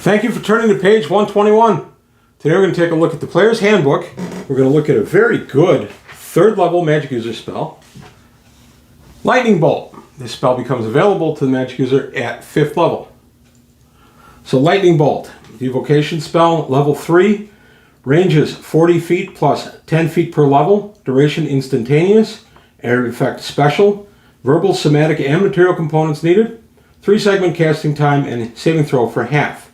Thank you for turning to page 121. Today we're going to take a look at the player's handbook. We're going to look at a very good third level magic user spell, Lightning Bolt. This spell becomes available to the magic user at 5th level. So Lightning Bolt, the evocation spell, level 3, ranges 40 feet plus 10 feet per level, duration instantaneous, area effect special, verbal, somatic, and material components needed, 3-segment casting time, and saving throw for half.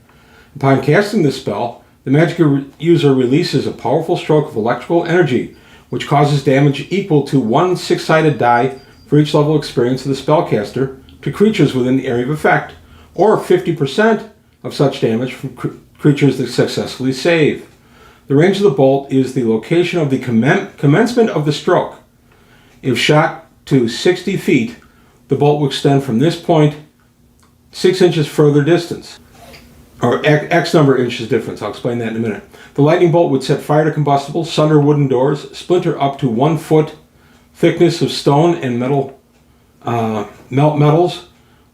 Upon casting this spell, the magic user releases a powerful stroke of electrical energy, which causes damage equal to 1 6-sided die for each level experience of the spellcaster to creatures within the area of effect, or 50% of such damage from creatures that successfully save. The range of the bolt is the location of the commencement of the stroke. If shot to 60 feet, the bolt will extend from this point 6 inches further distance, or X number of inches difference. I'll explain that in a minute. The lightning bolt would set fire to combustible, sunder wooden doors, splinter up to 1 foot thickness of stone and metal, melt metals,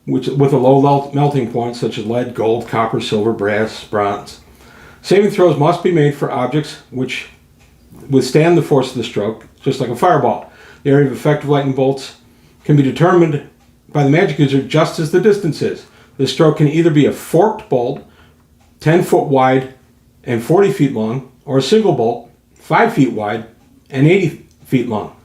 with a low melting point such as lead, gold, copper, silver, brass, bronze. Saving throws must be made for objects which withstand the force of the stroke, just like a fireball. The area of effect of lightning bolts can be determined by the magic user just as the distance is. The stroke can either be a forked bolt, 10 foot wide and 40 feet long, or a single bolt, 5 feet wide and 80 feet long.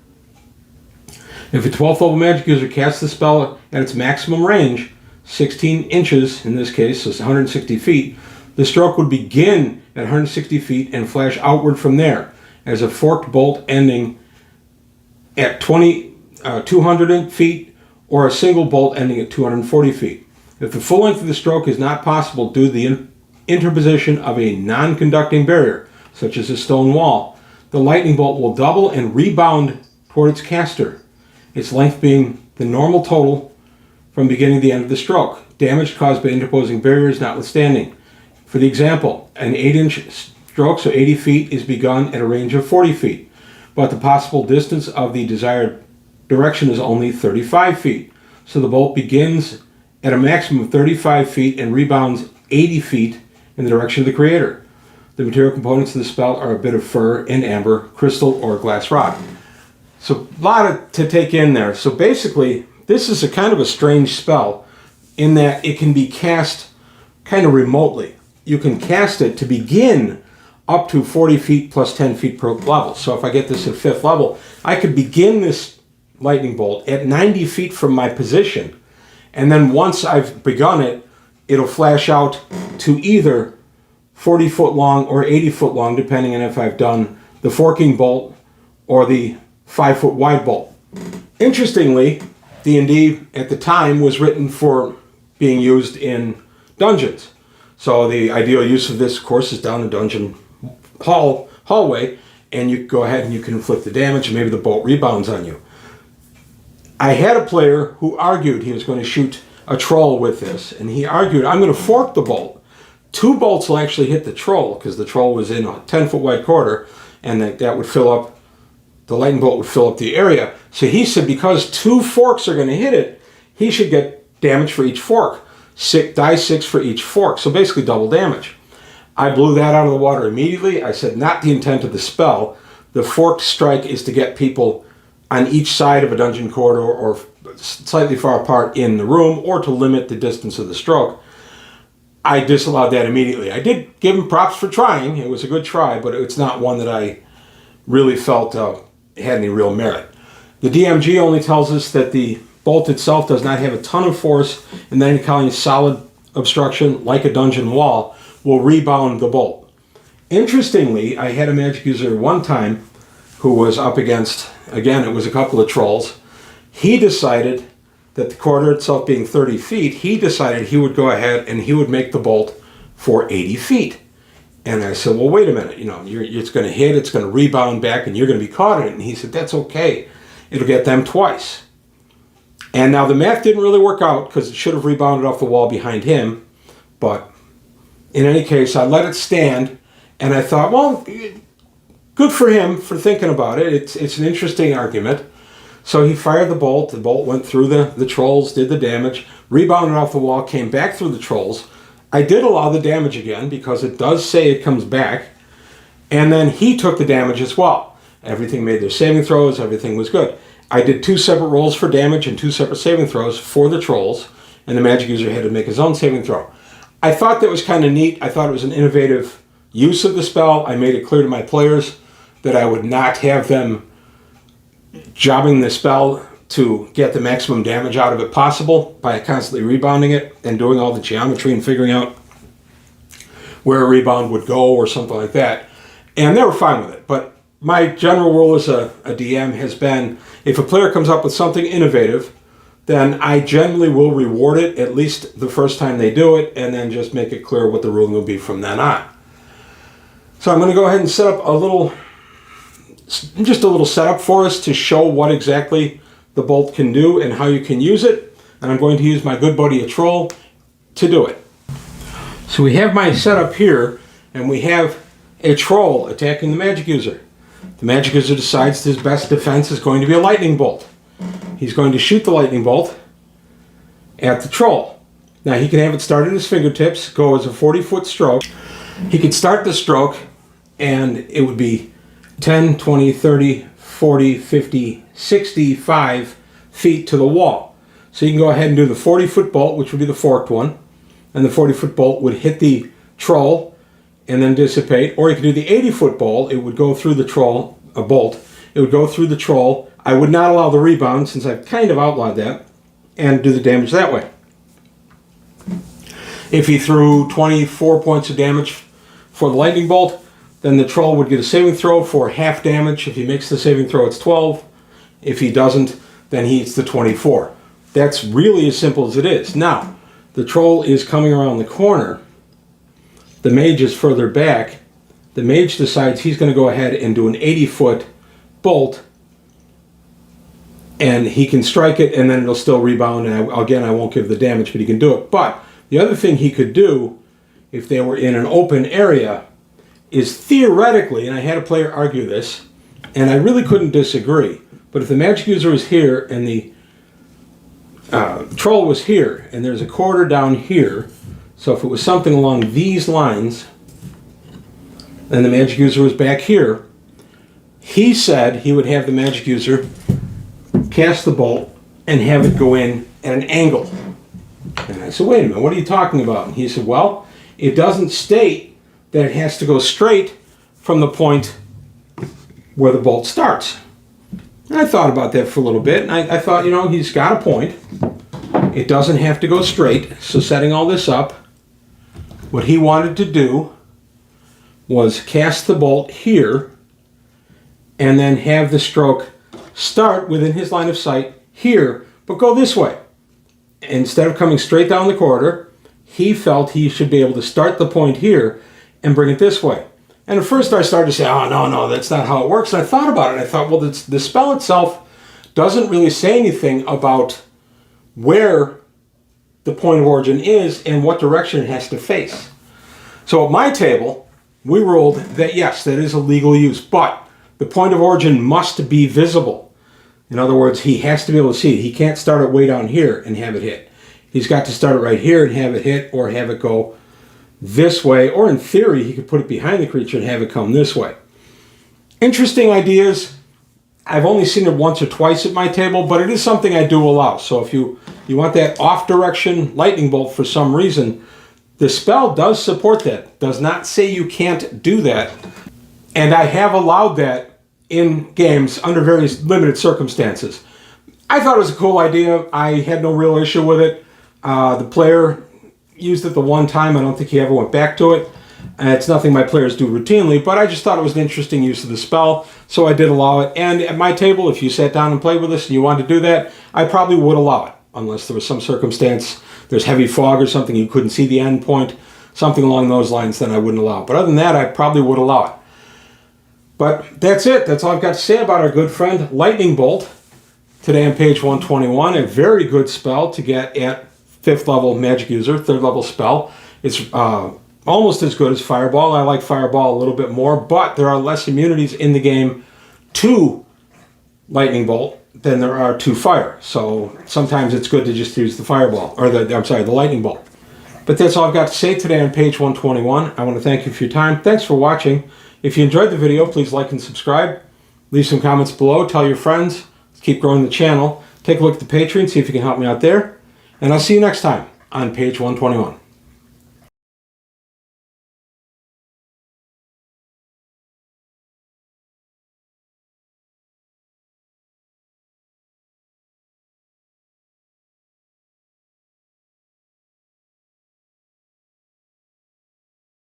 If a 12th level magic user casts the spell at its maximum range, 16 inches in this case, so it's 160 feet, the stroke would begin at 160 feet and flash outward from there as a forked bolt ending at 200 feet, or a single bolt ending at 240 feet. If the full length of the stroke is not possible due to the interposition of a non-conducting barrier, such as a stone wall, the lightning bolt will double and rebound toward its caster, its length being the normal total from beginning to the end of the stroke, damage caused by interposing barriers notwithstanding. For the example, an 8-inch stroke, so 80 feet, is begun at a range of 40 feet, but the possible distance of the desired direction is only 35 feet. So the bolt begins at a maximum of 35 feet and rebounds 80 feet in the direction of the creator. The material components of the spell are a bit of fur and amber, crystal, or glass rod. So a lot to take in there. So basically, this is a kind of a strange spell in that it can be cast kind of remotely. You can cast it to begin up to 40 feet plus 10 feet per level. So if I get this at 5th level, I could begin this lightning bolt at 90 feet from my position, and then once I've begun it, it'll flash out to either 40 foot long or 80 foot long, depending on if I've done the forking bolt or the 5 foot wide bolt. Interestingly, D&D at the time was written for being used in dungeons. So the ideal use of this, of course, is down the dungeon hallway, and you go ahead and you can inflict the damage, and maybe the bolt rebounds on you. I had a player who argued he was going to shoot a troll with this, and he argued, I'm going to fork the bolt. 2 bolts will actually hit the troll, because the troll was in a 10-foot wide corridor, and that would fill up, the lightning bolt would fill up the area. So he said because 2 forks are going to hit it, he should get damage for each fork. Die 6 for each fork, so basically double damage. I blew that out of the water immediately. I said, not the intent of the spell. The forked strike is to get people on each side of a dungeon corridor or slightly far apart in the room, or to limit the distance of the stroke. I disallowed that immediately. I did give him props for trying. It was a good try, but it's not one that I really felt had any real merit. The DMG only tells us that the bolt itself does not have a ton of force, and then any kind of solid obstruction, like a dungeon wall, will rebound the bolt. Interestingly, I had a magic user one time who was up against, again, it was a couple of trolls. He decided that the corridor itself being 30 feet, he decided he would go ahead and he would make the bolt for 80 feet. And I said, well, wait a minute, it's going to hit, it's going to rebound back, and you're going to be caught in it. And he said, that's okay. It'll get them twice. And now the math didn't really work out because it should have rebounded off the wall behind him. But in any case, I let it stand, and I thought, well, good for him for thinking about it. It's an interesting argument. So he fired the bolt went through the trolls, did the damage, rebounded off the wall, came back through the trolls, I did allow the damage again because it does say it comes back. And then he took the damage as well. Everything made their saving throws. Everything was good. I did 2 separate rolls for damage and 2 separate saving throws for the trolls. And the magic user had to make his own saving throw. I thought that was kind of neat. I thought it was an innovative use of the spell. I made it clear to my players that I would not have them jobbing the spell to get the maximum damage out of it possible by constantly rebounding it and doing all the geometry and figuring out where a rebound would go or something like that. And they were fine with it. But my general rule as a DM has been, if a player comes up with something innovative, then I generally will reward it at least the first time they do it, and then just make it clear what the ruling will be from then on. So I'm going to go ahead and set up just a little setup for us to show what exactly the bolt can do and how you can use it. And I'm going to use my good buddy a troll to do it. So we have my setup here, and we have a troll attacking the magic user. The magic user decides his best defense is going to be a lightning bolt. He's going to shoot the lightning bolt at the troll. Now he can have it start at his fingertips, go as a 40-foot stroke. He could start the stroke and it would be 10, 20, 30, 40, 50, 65 feet to the wall. So you can go ahead and do the 40-foot bolt, which would be the forked one, and the 40-foot bolt would hit the troll and then dissipate. Or you could do the 80-foot bolt. It would go through the troll, a bolt. It would go through the troll. I would not allow the rebound, since I've kind of outlawed that, and do the damage that way. If he threw 24 points of damage for the lightning bolt, then the troll would get a saving throw for half damage. If he makes the saving throw, it's 12. If he doesn't, then he eats the 24. That's really as simple as it is. Now, the troll is coming around the corner. The mage is further back. The mage decides he's going to go ahead and do an 80-foot bolt, and he can strike it, and then it'll still rebound, and again, I won't give the damage, but he can do it. But the other thing he could do, if they were in an open area, is theoretically, and I had a player argue this, and I really couldn't disagree, but if the magic user was here, and the troll was here, and there's a corridor down here, so if it was something along these lines, and the magic user was back here, he said he would have the magic user cast the bolt and have it go in at an angle. And I said, wait a minute, what are you talking about? And he said, well, it doesn't state that it has to go straight from the point where the bolt starts. And I thought about that for a little bit, and I thought, you know, he's got a point. It doesn't have to go straight. So setting all this up, what he wanted to do was cast the bolt here and then have the stroke start within his line of sight here, but go this way. Instead of coming straight down the corridor, he felt he should be able to start the point here and bring it this way. And at first I started to say, oh, no, that's not how it works. And I thought about it, and I thought, well, the spell itself doesn't really say anything about where the point of origin is and what direction it has to face. So at my table, we ruled that yes, that is a legal use, but the point of origin must be visible. In other words, he has to be able to see it. He can't start it way down here and have it hit. He's got to start it right here and have it hit, or have it go this way, or in theory, he could put it behind the creature and have it come this way. Interesting ideas. I've only seen it once or twice at my table, but it is something I do allow. So if you want that off-direction lightning bolt for some reason, the spell does support that. Does not say you can't do that. And I have allowed that in games under very limited circumstances. I thought it was a cool idea. I had no real issue with it. The player used it the one time. I don't think he ever went back to it. It's nothing my players do routinely, but I just thought it was an interesting use of the spell, so I did allow it. And at my table, if you sat down and played with us and you wanted to do that, I probably would allow it, unless there was some circumstance, there's heavy fog or something, you couldn't see the end point, something along those lines, then I wouldn't allow it. But other than that, I probably would allow it. But that's it. That's all I've got to say about our good friend Lightning Bolt. Today on page 121, a very good spell to get at 5th level magic user, 3rd level spell. It's almost as good as Fireball. I like Fireball a little bit more, but there are less immunities in the game to Lightning Bolt than there are to Fire. So sometimes it's good to just use the Fireball, or the Lightning Bolt. But But that's all I've got to say today on page 121. I want to thank you for your time. Thanks for watching. If you enjoyed the video, please like and subscribe. Leave some comments below. Tell your friends. Let's keep growing the channel. Take a look at the Patreon, see if you can help me out there. And I'll see you next time on page 121.